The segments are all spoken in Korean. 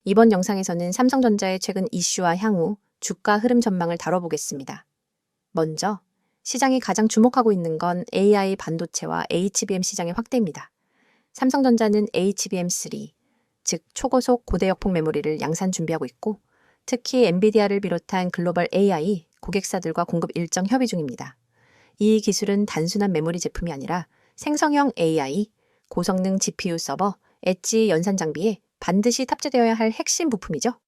이번 영상에서는 삼성전자의 최근 이슈와 향후 주가 흐름 전망을 다뤄보겠습니다. 먼저 시장이 가장 주목하고 있는 건 AI 반도체와 HBM 시장의 확대입니다. 삼성전자는 HBM3, 즉 초고속 고대역폭 메모리를 양산 준비하고 있고 특히 엔비디아를 비롯한 글로벌 AI 고객사들과 공급 일정 협의 중입니다. 이 기술은 단순한 메모리 제품이 아니라 생성형 AI, 고성능 GPU 서버, 엣지 연산 장비에 반드시 탑재되어야 할 핵심 부품이죠.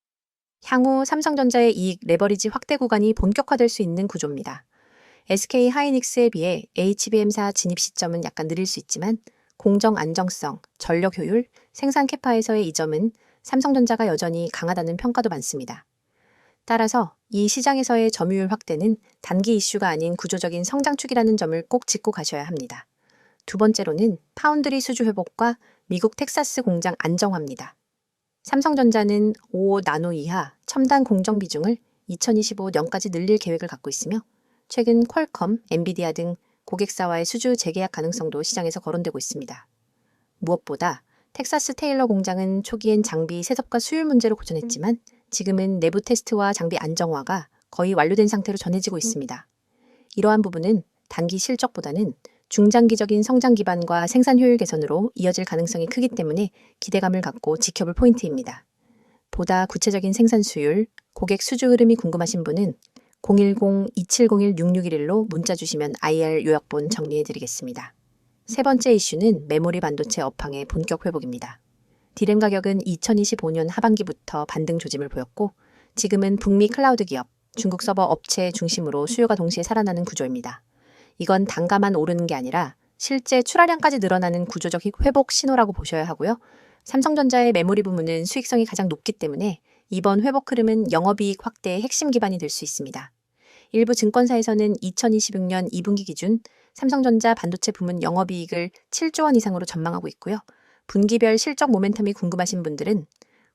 향후 삼성전자의 이익 레버리지 확대 구간이 본격화될 수 있는 구조입니다. SK 하이닉스에 비해 HBM4 진입 시점은 약간 느릴 수 있지만 공정 안정성, 전력 효율, 생산 캐파에서의 이점은 삼성전자가 여전히 강하다는 평가도 많습니다. 따라서 이 시장에서의 점유율 확대는 단기 이슈가 아닌 구조적인 성장축이라는 점을 꼭 짚고 가셔야 합니다. 두 번째로는 파운드리 수주 회복과 미국 텍사스 공장 안정화입니다. 삼성전자는 5나노 이하 첨단 공정 비중을 2025년까지 늘릴 계획을 갖고 있으며 최근 퀄컴, 엔비디아 등 고객사와의 수주 재계약 가능성도 시장에서 거론되고 있습니다. 무엇보다 텍사스 테일러 공장은 초기엔 장비 세섭과 수율 문제로 고전했지만 지금은 내부 테스트와 장비 안정화가 거의 완료된 상태로 전해지고 있습니다. 이러한 부분은 단기 실적보다는 중장기적인 성장 기반과 생산 효율 개선으로 이어질 가능성이 크기 때문에 기대감을 갖고 지켜볼 포인트입니다. 보다 구체적인 생산 수율, 고객 수주 흐름이 궁금하신 분은 010-2701-6611로 문자 주시면 IR 요약본 정리해드리겠습니다. 세 번째 이슈는 메모리 반도체 업황의 본격 회복입니다. 디램 가격은 2025년 하반기부터 반등 조짐을 보였고 지금은 북미 클라우드 기업, 중국 서버 업체 중심으로 수요가 동시에 살아나는 구조입니다. 이건 단가만 오르는 게 아니라 실제 출하량까지 늘어나는 구조적 회복 신호라고 보셔야 하고요. 삼성전자의 메모리 부문은 수익성이 가장 높기 때문에 이번 회복 흐름은 영업이익 확대의 핵심 기반이 될 수 있습니다. 일부 증권사에서는 2026년 2분기 기준 삼성전자 반도체 부문 영업이익을 7조 원 이상으로 전망하고 있고요. 분기별 실적 모멘텀이 궁금하신 분들은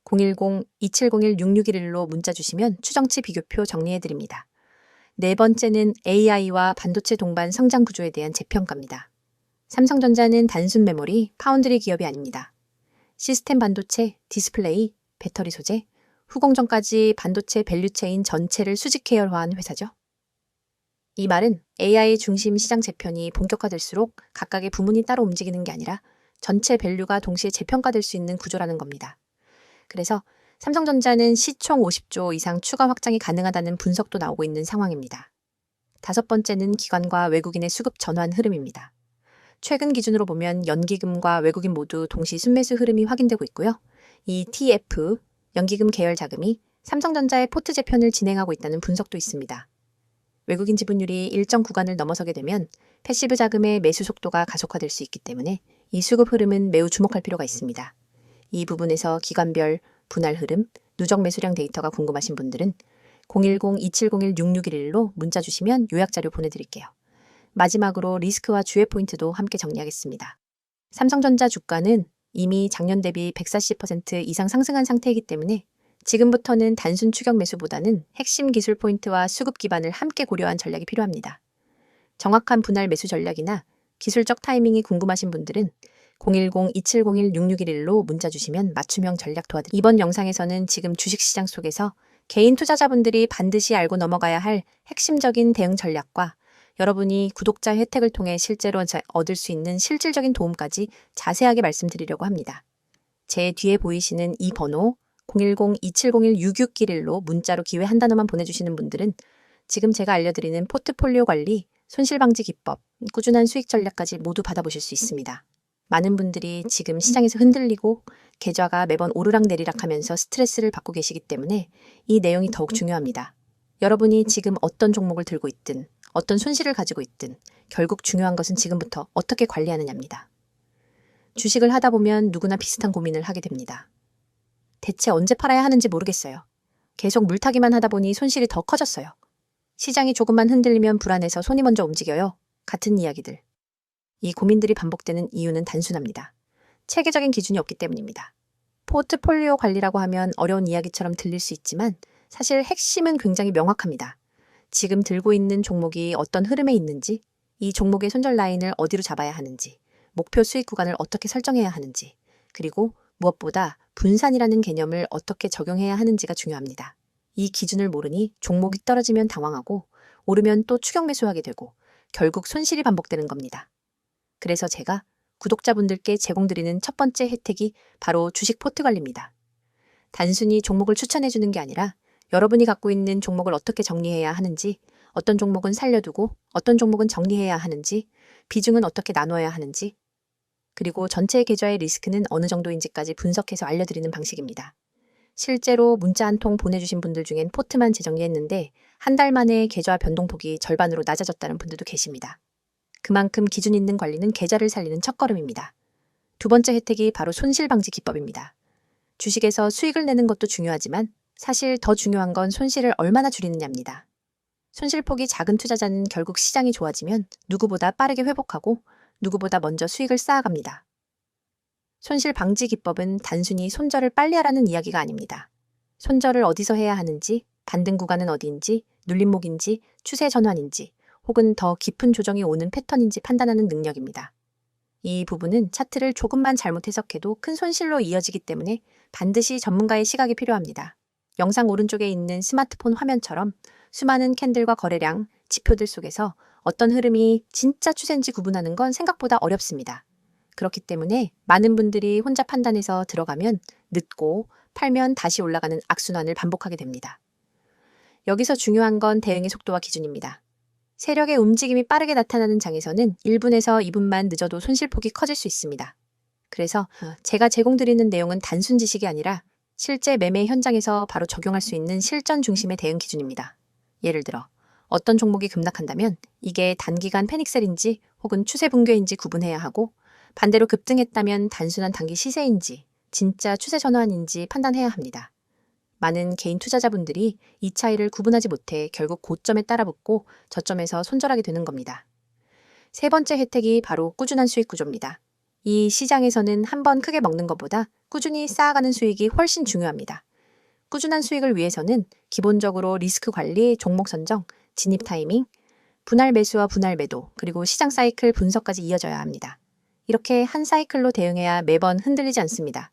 010-2701-6611로 문자 주시면 추정치 비교표 정리해드립니다. 네 번째는 AI와 반도체 동반 성장 구조에 대한 재평가입니다. 삼성전자는 단순 메모리, 파운드리 기업이 아닙니다. 시스템 반도체, 디스플레이, 배터리 소재, 후공정까지 반도체 밸류체인 전체를 수직 계열화한 회사죠. 이 말은 AI 중심 시장 재편이 본격화될수록 각각의 부문이 따로 움직이는 게 아니라 전체 밸류가 동시에 재평가될 수 있는 구조라는 겁니다. 그래서 삼성전자는 시총 50조 이상 추가 확장이 가능하다는 분석도 나오고 있는 상황입니다. 다섯 번째는 기관과 외국인의 수급 전환 흐름입니다. 최근 기준으로 보면 연기금과 외국인 모두 동시 순매수 흐름이 확인되고 있고요. 이 TF, 연기금 계열 자금이 삼성전자의 포트 재편을 진행하고 있다는 분석도 있습니다. 외국인 지분율이 일정 구간을 넘어서게 되면 패시브 자금의 매수 속도가 가속화될 수 있기 때문에 이 수급 흐름은 매우 주목할 필요가 있습니다. 이 부분에서 기관별 분할 흐름, 누적 매수량 데이터가 궁금하신 분들은 010-2701-6611로 문자 주시면 요약 자료 보내드릴게요. 마지막으로 리스크와 주의 포인트도 함께 정리하겠습니다. 삼성전자 주가는 이미 작년 대비 140% 이상 상승한 상태이기 때문에 지금부터는 단순 추격 매수보다는 핵심 기술 포인트와 수급 기반을 함께 고려한 전략이 필요합니다. 정확한 분할 매수 전략이나 기술적 타이밍이 궁금하신 분들은 010-2701-6611로 문자 주시면 맞춤형 전략 도와드립니다. 이번 영상에서는 지금 주식시장 속에서 개인 투자자분들이 반드시 알고 넘어가야 할 핵심적인 대응 전략과 여러분이 구독자 혜택을 통해 실제로 얻을 수 있는 실질적인 도움까지 자세하게 말씀드리려고 합니다. 제 뒤에 보이시는 이 번호 010-2701-6611로 문자로 기회 한 단어만 보내주시는 분들은 지금 제가 알려드리는 포트폴리오 관리, 손실방지 기법, 꾸준한 수익 전략까지 모두 받아보실 수 있습니다. 많은 분들이 지금 시장에서 흔들리고 계좌가 매번 오르락내리락 하면서 스트레스를 받고 계시기 때문에 이 내용이 더욱 중요합니다. 여러분이 지금 어떤 종목을 들고 있든 어떤 손실을 가지고 있든 결국 중요한 것은 지금부터 어떻게 관리하느냐입니다. 주식을 하다 보면 누구나 비슷한 고민을 하게 됩니다. 대체 언제 팔아야 하는지 모르겠어요. 계속 물타기만 하다 보니 손실이 더 커졌어요. 시장이 조금만 흔들리면 불안해서 손이 먼저 움직여요. 같은 이야기들. 이 고민들이 반복되는 이유는 단순합니다. 체계적인 기준이 없기 때문입니다. 포트폴리오 관리라고 하면 어려운 이야기처럼 들릴 수 있지만 사실 핵심은 굉장히 명확합니다. 지금 들고 있는 종목이 어떤 흐름에 있는지, 이 종목의 손절 라인을 어디로 잡아야 하는지, 목표 수익 구간을 어떻게 설정해야 하는지, 그리고 무엇보다 분산이라는 개념을 어떻게 적용해야 하는지가 중요합니다. 이 기준을 모르니 종목이 떨어지면 당황하고 오르면 또 추격 매수하게 되고 결국 손실이 반복되는 겁니다. 그래서 제가 구독자분들께 제공드리는 첫 번째 혜택이 바로 주식 포트 관리입니다. 단순히 종목을 추천해주는 게 아니라 여러분이 갖고 있는 종목을 어떻게 정리해야 하는지, 어떤 종목은 살려두고 어떤 종목은 정리해야 하는지, 비중은 어떻게 나눠야 하는지, 그리고 전체 계좌의 리스크는 어느 정도인지까지 분석해서 알려드리는 방식입니다. 실제로 문자 한 통 보내주신 분들 중엔 포트만 재정리했는데 한 달 만에 계좌 변동폭이 절반으로 낮아졌다는 분들도 계십니다. 그만큼 기준 있는 관리는 계좌를 살리는 첫걸음입니다. 두 번째 혜택이 바로 손실 방지 기법입니다. 주식에서 수익을 내는 것도 중요하지만 사실 더 중요한 건 손실을 얼마나 줄이느냐입니다. 손실폭이 작은 투자자는 결국 시장이 좋아지면 누구보다 빠르게 회복하고 누구보다 먼저 수익을 쌓아갑니다. 손실 방지 기법은 단순히 손절을 빨리 하라는 이야기가 아닙니다. 손절을 어디서 해야 하는지, 반등 구간은 어디인지, 눌림목인지, 추세 전환인지, 혹은 더 깊은 조정이 오는 패턴인지 판단하는 능력입니다. 이 부분은 차트를 조금만 잘못 해석해도 큰 손실로 이어지기 때문에 반드시 전문가의 시각이 필요합니다. 영상 오른쪽에 있는 스마트폰 화면처럼 수많은 캔들과 거래량, 지표들 속에서 어떤 흐름이 진짜 추세인지 구분하는 건 생각보다 어렵습니다. 그렇기 때문에 많은 분들이 혼자 판단해서 들어가면 늦고 팔면 다시 올라가는 악순환을 반복하게 됩니다. 여기서 중요한 건 대응의 속도와 기준입니다. 세력의 움직임이 빠르게 나타나는 장에서는 1분에서 2분만 늦어도 손실폭이 커질 수 있습니다. 그래서 제가 제공드리는 내용은 단순 지식이 아니라 실제 매매 현장에서 바로 적용할 수 있는 실전 중심의 대응 기준입니다. 예를 들어 어떤 종목이 급락한다면 이게 단기간 패닉셀인지 혹은 추세 붕괴인지 구분해야 하고 반대로 급등했다면 단순한 단기 시세인지 진짜 추세 전환인지 판단해야 합니다. 많은 개인 투자자분들이 이 차이를 구분하지 못해 결국 고점에 따라붙고 저점에서 손절하게 되는 겁니다. 세 번째 혜택이 바로 꾸준한 수익 구조입니다. 이 시장에서는 한 번 크게 먹는 것보다 꾸준히 쌓아가는 수익이 훨씬 중요합니다. 꾸준한 수익을 위해서는 기본적으로 리스크 관리, 종목 선정, 진입 타이밍, 분할 매수와 분할 매도, 그리고 시장 사이클 분석까지 이어져야 합니다. 이렇게 한 사이클로 대응해야 매번 흔들리지 않습니다.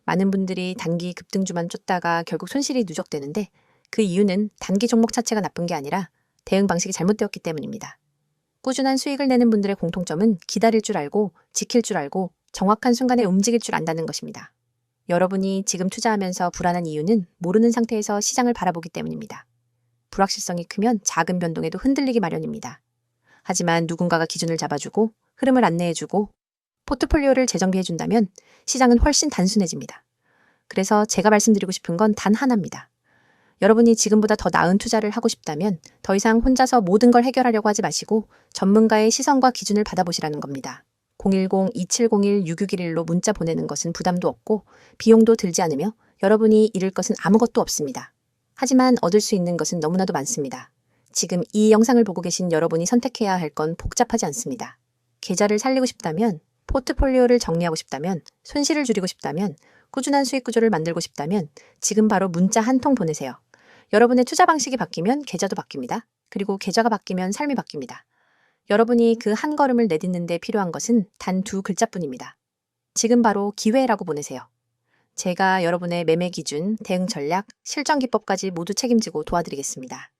많은 분들이 단기 급등주만 쫓다가 결국 손실이 누적되는데 그 이유는 단기 종목 자체가 나쁜 게 아니라 대응 방식이 잘못되었기 때문입니다. 꾸준한 수익을 내는 분들의 공통점은 기다릴 줄 알고 지킬 줄 알고 정확한 순간에 움직일 줄 안다는 것입니다. 여러분이 지금 투자하면서 불안한 이유는 모르는 상태에서 시장을 바라보기 때문입니다. 불확실성이 크면 작은 변동에도 흔들리기 마련입니다. 하지만 누군가가 기준을 잡아주고 흐름을 안내해주고 포트폴리오를 재정비해준다면 시장은 훨씬 단순해집니다. 그래서 제가 말씀드리고 싶은 건 단 하나입니다. 여러분이 지금보다 더 나은 투자를 하고 싶다면 더 이상 혼자서 모든 걸 해결하려고 하지 마시고 전문가의 시선과 기준을 받아보시라는 겁니다. 010-2701-6611로 문자 보내는 것은 부담도 없고 비용도 들지 않으며 여러분이 잃을 것은 아무것도 없습니다. 하지만 얻을 수 있는 것은 너무나도 많습니다. 지금 이 영상을 보고 계신 여러분이 선택해야 할 건 복잡하지 않습니다. 계좌를 살리고 싶다면, 포트폴리오를 정리하고 싶다면, 손실을 줄이고 싶다면, 꾸준한 수익 구조를 만들고 싶다면 지금 바로 문자 한 통 보내세요. 여러분의 투자 방식이 바뀌면 계좌도 바뀝니다. 그리고 계좌가 바뀌면 삶이 바뀝니다. 여러분이 그 한 걸음을 내딛는 데 필요한 것은 단 두 글자뿐입니다. 지금 바로 기회라고 보내세요. 제가 여러분의 매매 기준, 대응 전략, 실전 기법까지 모두 책임지고 도와드리겠습니다.